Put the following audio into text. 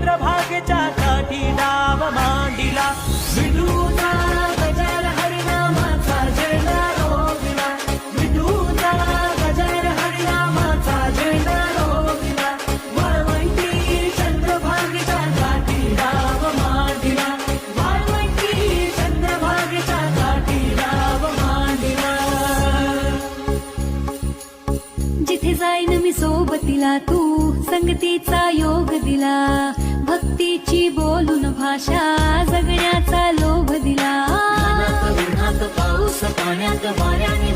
चंद्रभागेच्या काठी डाव मांडिला विठूचा गजर हरिनामाचा झेंडा रोविला विठूचा गजर हरिनामाचा झेंडा रोविला वाळवंटी चंद्रभागेच्या काठी डाव मांडिला वाळवंटी चंद्रभागेच्या काठी डाव मांडिला जिथे जाईन मी सोबतीला तू संगतीचा योग दिला भक्तीची बोलून भाषा जगण्याचा लोभ दिला उन्हात पाऊस पाण्यात वाऱ्याने